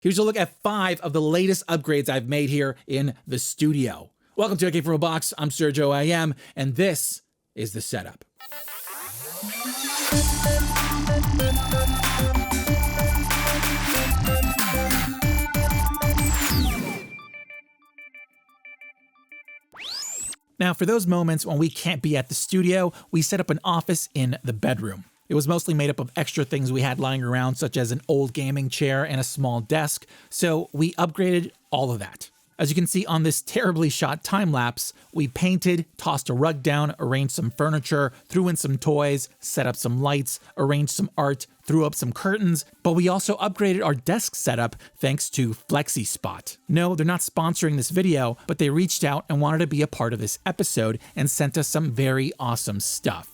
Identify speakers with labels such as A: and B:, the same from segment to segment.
A: Here's a look at 5 of the latest upgrades I've made here in the studio. Welcome to AK from a Box. I'm Sergio IM, and this is the setup. Now, for those moments when we can't be at the studio, we set up an office in the bedroom. It was mostly made up of extra things we had lying around, such as an old gaming chair and a small desk, so we upgraded all of that. As you can see on this terribly shot time-lapse, we painted, tossed a rug down, arranged some furniture, threw in some toys, set up some lights, arranged some art, threw up some curtains, but we also upgraded our desk setup thanks to FlexiSpot. No, they're not sponsoring this video, but they reached out and wanted to be a part of this episode and sent us some very awesome stuff.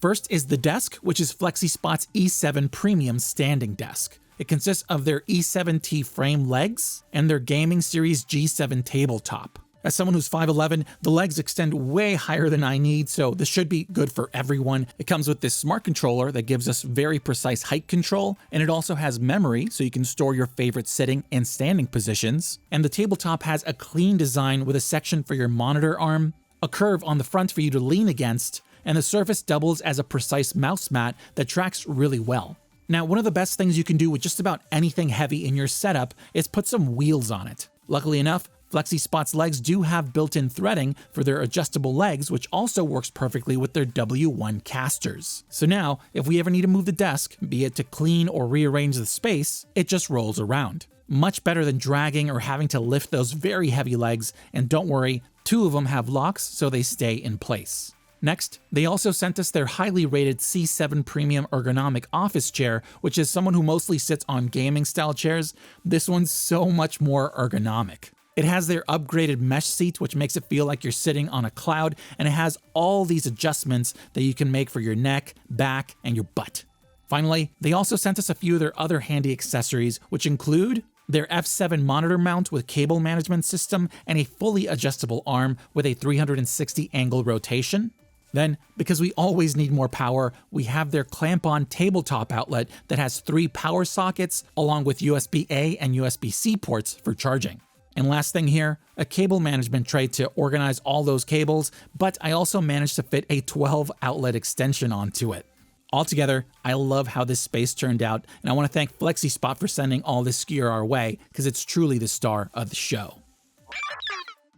A: First is the desk, which is FlexiSpot's E7 Premium Standing Desk. It consists of their E7T frame legs and their Gaming Series G7 tabletop. As someone who's 5'11", the legs extend way higher than I need, so this should be good for everyone. It comes with this smart controller that gives us very precise height control, and it also has memory, so you can store your favorite sitting and standing positions. And the tabletop has a clean design with a section for your monitor arm, a curve on the front for you to lean against, and the surface doubles as a precise mouse mat that tracks really well. Now, one of the best things you can do with just about anything heavy in your setup is put some wheels on it. Luckily enough, FlexiSpot's legs do have built-in threading for their adjustable legs, which also works perfectly with their W1 casters. So now, if we ever need to move the desk, be it to clean or rearrange the space, it just rolls around. Much better than dragging or having to lift those very heavy legs, and don't worry, 2 of them have locks so they stay in place. Next, they also sent us their highly rated C7 Premium Ergonomic Office Chair, which is someone who mostly sits on gaming style chairs. This one's so much more ergonomic. It has their upgraded mesh seat, which makes it feel like you're sitting on a cloud, and it has all these adjustments that you can make for your neck, back, and your butt. Finally, they also sent us a few of their other handy accessories, which include their F7 monitor mount with cable management system and a fully adjustable arm with a 360 angle rotation. Then, because we always need more power, we have their clamp-on tabletop outlet that has 3 power sockets along with USB-A and USB-C ports for charging. And last thing here, a cable management tray to organize all those cables, but I also managed to fit a 12 outlet extension onto it. Altogether, I love how this space turned out, and I want to thank FlexiSpot for sending all this gear our way, because it's truly the star of the show.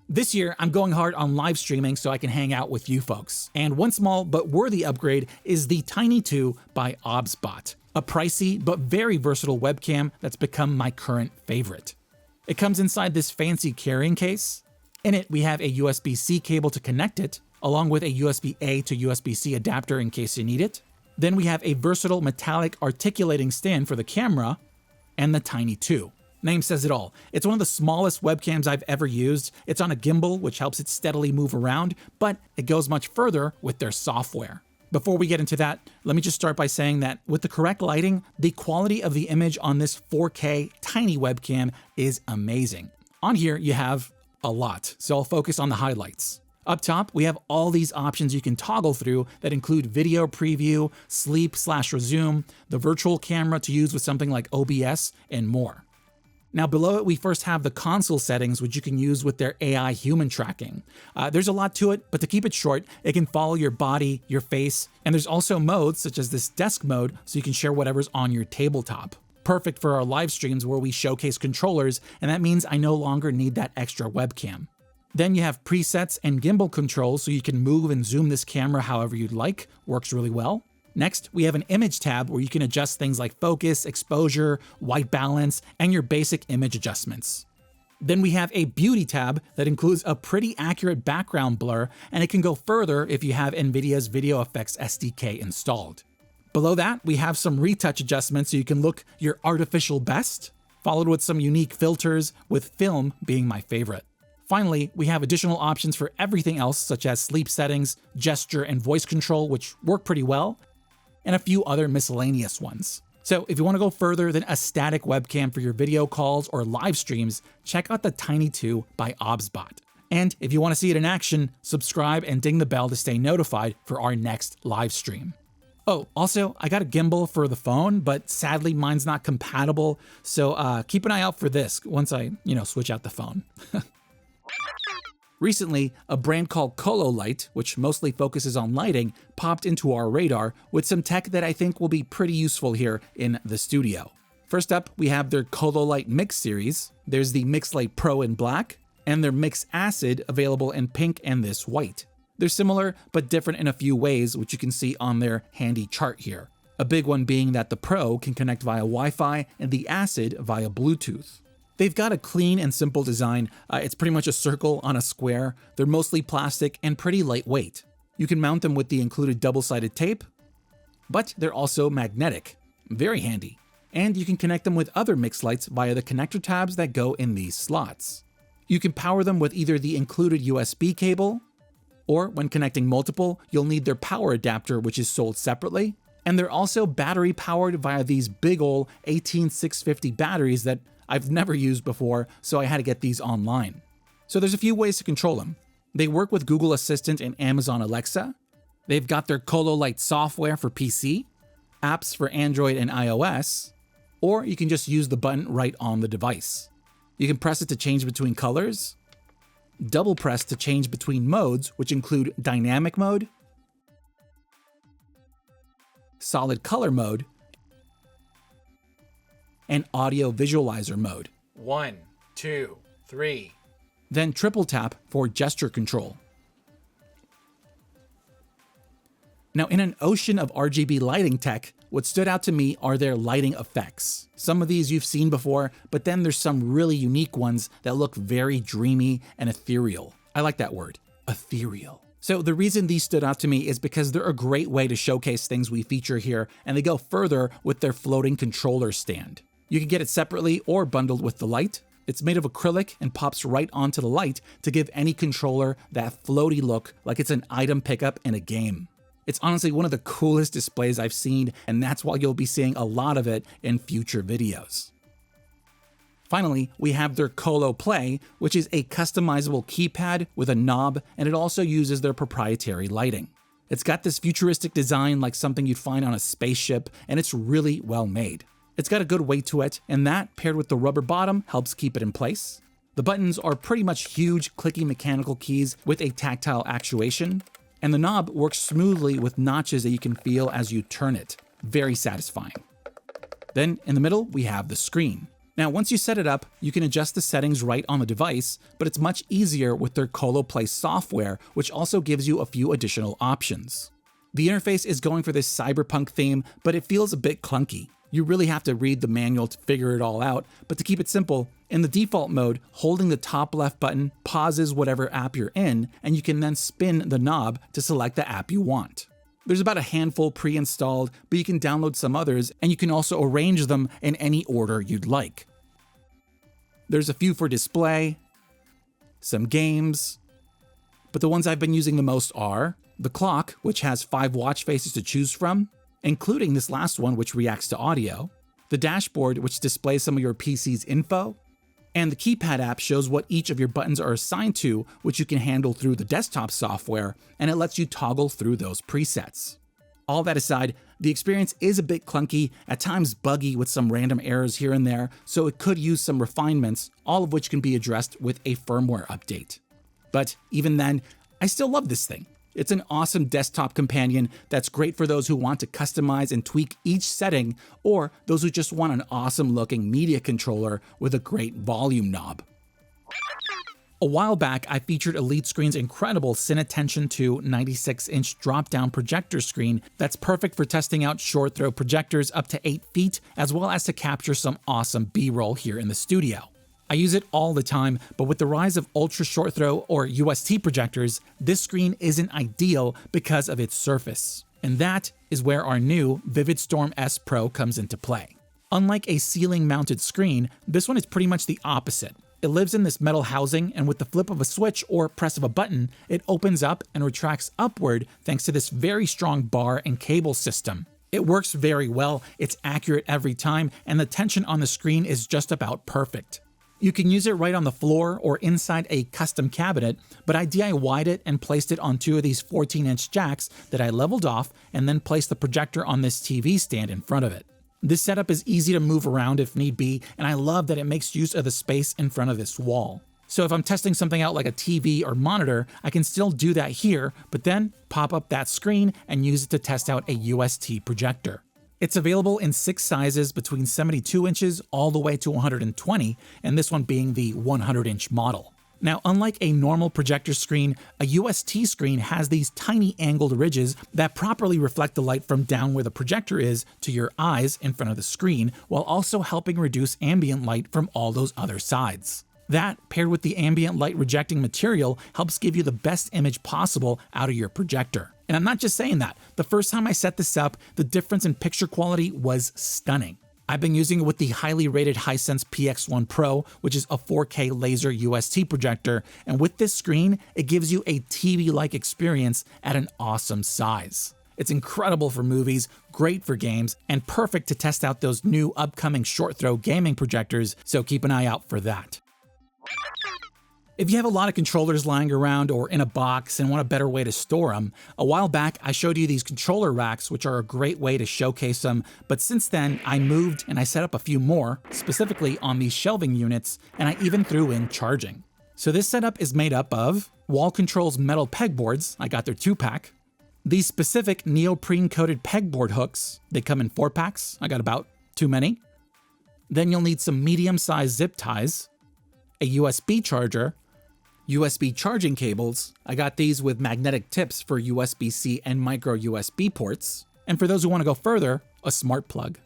A: This year, I'm going hard on live streaming so I can hang out with you folks. And one small but worthy upgrade is the Tiny 2 by Obsbot, a pricey but very versatile webcam that's become my current favorite. It comes inside this fancy carrying case. In it, we have a USB-C cable to connect it, along with a USB-A to USB-C adapter in case you need it. Then we have a versatile metallic articulating stand for the camera, and the Tiny 2. Name says it all. It's one of the smallest webcams I've ever used. It's on a gimbal, which helps it steadily move around, but it goes much further with their software. Before we get into that, let me just start by saying that with the correct lighting, the quality of the image on this 4K tiny webcam is amazing. On here, you have a lot, so I'll focus on the highlights. Up top, we have all these options you can toggle through that include video preview, sleep/resume, the virtual camera to use with something like OBS, and more. Now below it, we first have the console settings, which you can use with their AI human tracking. There's a lot to it, but to keep it short, it can follow your body, your face, and there's also modes such as this desk mode, so you can share whatever's on your tabletop. Perfect for our live streams where we showcase controllers, and that means I no longer need that extra webcam. Then you have presets and gimbal controls, so you can move and zoom this camera however you'd like. Works really well. Next, we have an image tab where you can adjust things like focus, exposure, white balance, and your basic image adjustments. Then we have a beauty tab that includes a pretty accurate background blur, and it can go further if you have NVIDIA's Video Effects SDK installed. Below that, we have some retouch adjustments so you can look your artificial best, followed with some unique filters, with film being my favorite. Finally, we have additional options for everything else, such as sleep settings, gesture, and voice control, which work pretty well, and a few other miscellaneous ones. So if you want to go further than a static webcam for your video calls or live streams, check out the Tiny 2 by Obsbot. And if you want to see it in action, subscribe and ding the bell to stay notified for our next live stream. Oh, also, I got a gimbal for the phone, but sadly mine's not compatible, so keep an eye out for this once I, switch out the phone. Recently, a brand called Cololight, which mostly focuses on lighting, popped into our radar with some tech that I think will be pretty useful here in the studio. First up, we have their Cololight Mix series. There's the Mix Light Pro in black, and their Mix Acid available in pink and this white. They're similar, but different in a few ways, which you can see on their handy chart here. A big one being that the Pro can connect via Wi-Fi and the Acid via Bluetooth. They've got a clean and simple design. It's pretty much a circle on a square. They're mostly plastic and pretty lightweight. You can mount them with the included double-sided tape, but they're also magnetic. Very handy. And you can connect them with other mix lights via the connector tabs that go in these slots. You can power them with either the included USB cable, or when connecting multiple, you'll need their power adapter, which is sold separately. And they're also battery powered via these big ol' 18650 batteries that I've never used before, so I had to get these online. So there's a few ways to control them. They work with Google Assistant and Amazon Alexa. They've got their Cololight software for PC, apps for Android and iOS, or you can just use the button right on the device. You can press it to change between colors, double press to change between modes, which include dynamic mode, solid color mode, and audio visualizer mode.
B: 1, 2, 3.
A: Then triple tap for gesture control. Now, in an ocean of RGB lighting tech, what stood out to me are their lighting effects. Some of these you've seen before, but then there's some really unique ones that look very dreamy and ethereal. I like that word, ethereal. So the reason these stood out to me is because they're a great way to showcase things we feature here, and they go further with their floating controller stand. You can get it separately or bundled with the light. It's made of acrylic and pops right onto the light to give any controller that floaty look like it's an item pickup in a game. It's honestly one of the coolest displays I've seen, and that's why you'll be seeing a lot of it in future videos. Finally, we have their Colo Play, which is a customizable keypad with a knob, and it also uses their proprietary lighting. It's got this futuristic design like something you'd find on a spaceship, and it's really well made. It's got a good weight to it, and that, paired with the rubber bottom, helps keep it in place. The buttons are pretty much huge, clicky mechanical keys with a tactile actuation, and the knob works smoothly with notches that you can feel as you turn it. Very satisfying. Then, in the middle, we have the screen. Now, once you set it up, you can adjust the settings right on the device, but it's much easier with their Colo Play software, which also gives you a few additional options. The interface is going for this cyberpunk theme, but it feels a bit clunky. You really have to read the manual to figure it all out, but to keep it simple, in the default mode, holding the top left button pauses whatever app you're in, and you can then spin the knob to select the app you want. There's about a handful pre-installed, but you can download some others, and you can also arrange them in any order you'd like. There's a few for display, some games, but the ones I've been using the most are the clock, which has 5 watch faces to choose from, including this last one, which reacts to audio, the dashboard, which displays some of your PC's info, and the keypad app shows what each of your buttons are assigned to, which you can handle through the desktop software, and it lets you toggle through those presets. All that aside, the experience is a bit clunky, at times buggy with some random errors here and there, so it could use some refinements, all of which can be addressed with a firmware update. But even then, I still love this thing. It's an awesome desktop companion that's great for those who want to customize and tweak each setting, or those who just want an awesome looking media controller with a great volume knob. A while back, I featured Elite Screen's incredible CineTension 2 96-inch drop-down projector screen that's perfect for testing out short throw projectors up to 8 feet, as well as to capture some awesome B-roll here in the studio. I use it all the time, but with the rise of ultra short throw or UST projectors, this screen isn't ideal because of its surface. And that is where our new VividStorm S Pro comes into play. Unlike a ceiling mounted screen, this one is pretty much the opposite. It lives in this metal housing, and with the flip of a switch or press of a button, it opens up and retracts upward thanks to this very strong bar and cable system. It works very well, it's accurate every time, and the tension on the screen is just about perfect. You can use it right on the floor or inside a custom cabinet, but I DIY'd it and placed it on 2 of these 14-inch jacks that I leveled off and then placed the projector on this TV stand in front of it. This setup is easy to move around if need be, and I love that it makes use of the space in front of this wall. So if I'm testing something out like a TV or monitor, I can still do that here, but then pop up that screen and use it to test out a UST projector. It's available in 6 sizes between 72 inches all the way to 120, and this one being the 100-inch model. Now, unlike a normal projector screen, a UST screen has these tiny angled ridges that properly reflect the light from down where the projector is to your eyes in front of the screen, while also helping reduce ambient light from all those other sides. That, paired with the ambient light rejecting material, helps give you the best image possible out of your projector. And I'm not just saying that. The first time I set this up, the difference in picture quality was stunning. I've been using it with the highly rated Hisense PX1 Pro, which is a 4K laser UST projector, and with this screen, it gives you a TV-like experience at an awesome size. It's incredible for movies, great for games, and perfect to test out those new upcoming short-throw gaming projectors, so keep an eye out for that. If you have a lot of controllers lying around or in a box and want a better way to store them, a while back I showed you these controller racks, which are a great way to showcase them, but since then I moved and I set up a few more, specifically on these shelving units, and I even threw in charging. So this setup is made up of Wall Control's metal pegboards, I got their 2-pack, these specific neoprene-coated pegboard hooks, they come in 4-packs, I got about too many. Then you'll need some medium-sized zip ties, a USB charger, USB charging cables, I got these with magnetic tips for USB-C and micro USB ports, and for those who want to go further, a smart plug.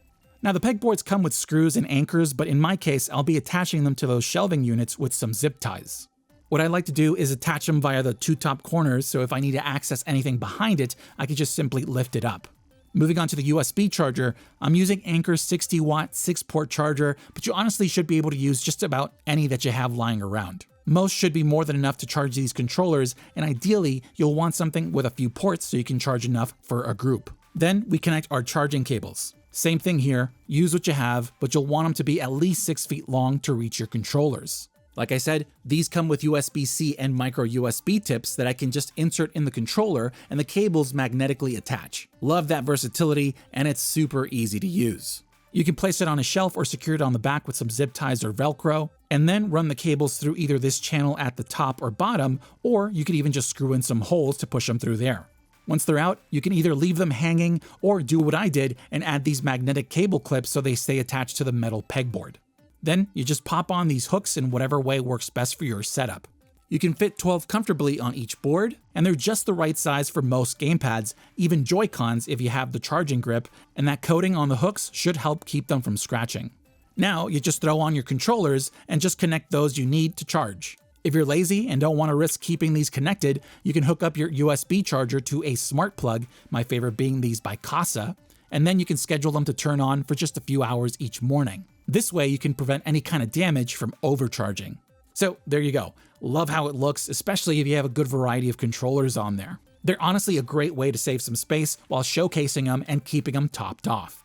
A: Now the pegboards come with screws and anchors, but in my case I'll be attaching them to those shelving units with some zip ties. What I like to do is attach them via the 2 top corners, so if I need to access anything behind it, I can just simply lift it up. Moving on to the USB charger, I'm using Anker's 60-watt 6-port charger, but you honestly should be able to use just about any that you have lying around. Most should be more than enough to charge these controllers, and ideally, you'll want something with a few ports so you can charge enough for a group. Then we connect our charging cables. Same thing here, use what you have, but you'll want them to be at least 6 feet long to reach your controllers. Like I said, these come with USB-C and micro USB tips that I can just insert in the controller and the cables magnetically attach. Love that versatility, and it's super easy to use. You can place it on a shelf or secure it on the back with some zip ties or Velcro, and then run the cables through either this channel at the top or bottom, or you could even just screw in some holes to push them through there. Once they're out, you can either leave them hanging or do what I did and add these magnetic cable clips so they stay attached to the metal pegboard. Then you just pop on these hooks in whatever way works best for your setup. You can fit 12 comfortably on each board, and they're just the right size for most gamepads, even Joy-Cons if you have the charging grip, and that coating on the hooks should help keep them from scratching. Now you just throw on your controllers and just connect those you need to charge. If you're lazy and don't want to risk keeping these connected, you can hook up your USB charger to a smart plug, my favorite being these by Casa, and then you can schedule them to turn on for just a few hours each morning. This way you can prevent any kind of damage from overcharging. So there you go. Love how it looks, especially if you have a good variety of controllers on there. They're honestly a great way to save some space while showcasing them and keeping them topped off.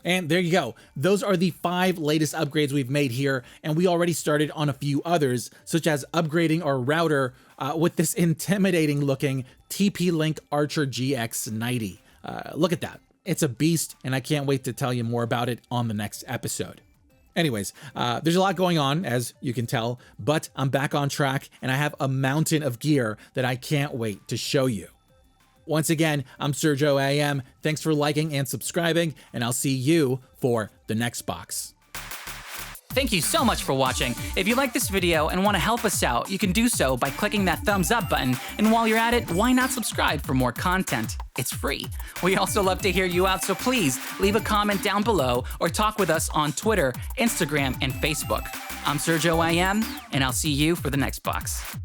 A: And there you go. Those are the 5 latest upgrades we've made here, and we already started on a few others, such as upgrading our router with this intimidating looking TP-Link Archer GX90. Look at that. It's a beast, and I can't wait to tell you more about it on the next episode. Anyways, there's a lot going on, as you can tell, but I'm back on track, and I have a mountain of gear that I can't wait to show you. Once again, I'm Sergio AM. Thanks for liking and subscribing, and I'll see you for the next box.
C: Thank you so much for watching. If you like this video and want to help us out, you can do so by clicking that thumbs up button. And while you're at it, why not subscribe for more content? It's free. We also love to hear you out, so please leave a comment down below or talk with us on Twitter, Instagram, and Facebook. I'm Sergio AM, and I'll see you for the next box.